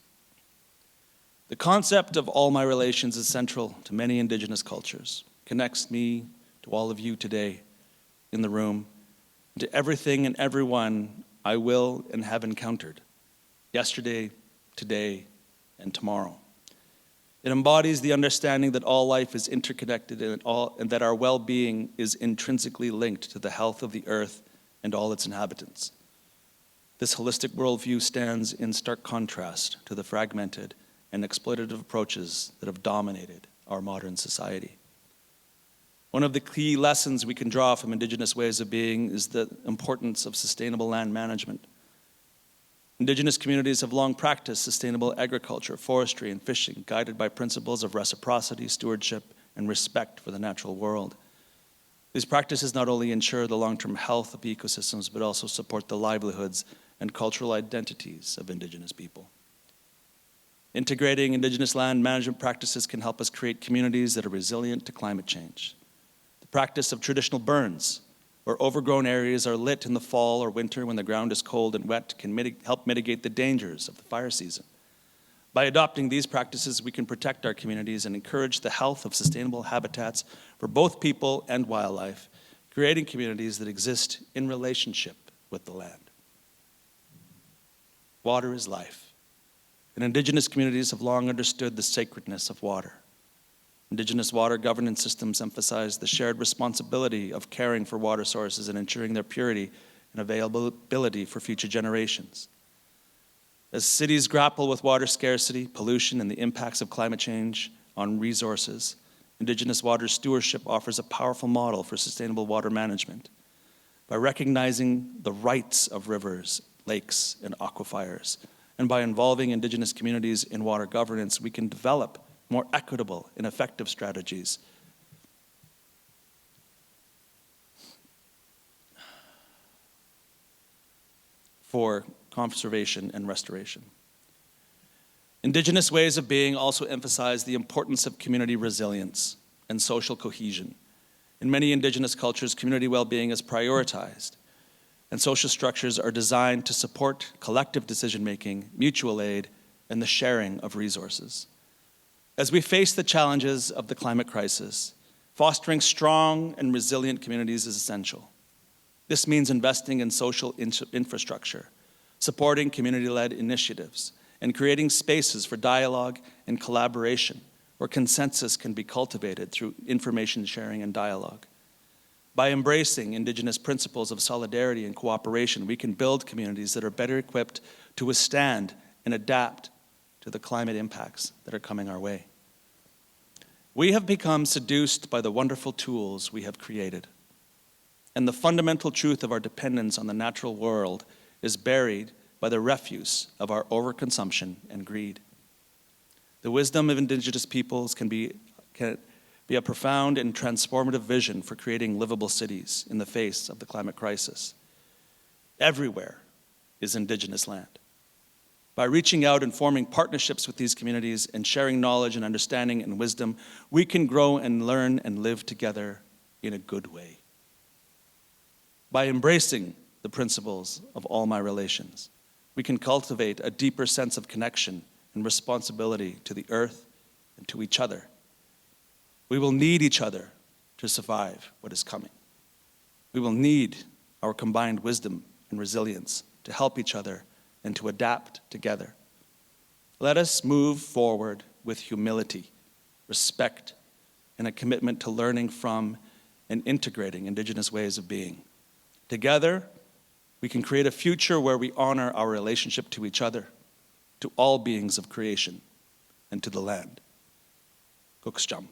The concept of all my relations is central to many Indigenous cultures, connects me to all of you today in the room, to everything and everyone I will and have encountered yesterday, today, and tomorrow. It embodies the understanding that all life is interconnected and that our well-being is intrinsically linked to the health of the earth and all its inhabitants. This holistic worldview stands in stark contrast to the fragmented and exploitative approaches that have dominated our modern society. One of the key lessons we can draw from Indigenous ways of being is the importance of sustainable land management. Indigenous communities have long practiced sustainable agriculture, forestry, and fishing, guided by principles of reciprocity, stewardship, and respect for the natural world. These practices not only ensure the long-term health of ecosystems, but also support the livelihoods and cultural identities of Indigenous people. Integrating Indigenous land management practices can help us create communities that are resilient to climate change. The practice of traditional burns, where overgrown areas are lit in the fall or winter when the ground is cold and wet, can help mitigate the dangers of the fire season. By adopting these practices, we can protect our communities and encourage the health of sustainable habitats for both people and wildlife, creating communities that exist in relationship with the land. Water is life, and Indigenous communities have long understood the sacredness of water. Indigenous water governance systems emphasize the shared responsibility of caring for water sources and ensuring their purity and availability for future generations. As cities grapple with water scarcity, pollution, and the impacts of climate change on resources, Indigenous water stewardship offers a powerful model for sustainable water management. By recognizing the rights of rivers, lakes, and aquifers, and by involving Indigenous communities in water governance, we can develop more equitable and effective strategies for conservation and restoration. Indigenous ways of being also emphasize the importance of community resilience and social cohesion. In many Indigenous cultures, community well-being is prioritized, and social structures are designed to support collective decision-making, mutual aid, and the sharing of resources. As we face the challenges of the climate crisis, fostering strong and resilient communities is essential. This means investing in social infrastructure, supporting community-led initiatives, and creating spaces for dialogue and collaboration where consensus can be cultivated through information sharing and dialogue. By embracing Indigenous principles of solidarity and cooperation, we can build communities that are better equipped to withstand and adapt to the climate impacts that are coming our way. We have become seduced by the wonderful tools we have created, and the fundamental truth of our dependence on the natural world is buried by the refuse of our overconsumption and greed. The wisdom of Indigenous peoples can be a profound and transformative vision for creating livable cities in the face of the climate crisis. Everywhere is Indigenous land. By reaching out and forming partnerships with these communities and sharing knowledge and understanding and wisdom, we can grow and learn and live together in a good way. By embracing the principles of all my relations, we can cultivate a deeper sense of connection and responsibility to the earth and to each other. We will need each other to survive what is coming. We will need our combined wisdom and resilience to help each other and to adapt together. Let us move forward with humility, respect, and a commitment to learning from and integrating Indigenous ways of being. Together, we can create a future where we honor our relationship to each other, to all beings of creation, and to the land. Kuksjam.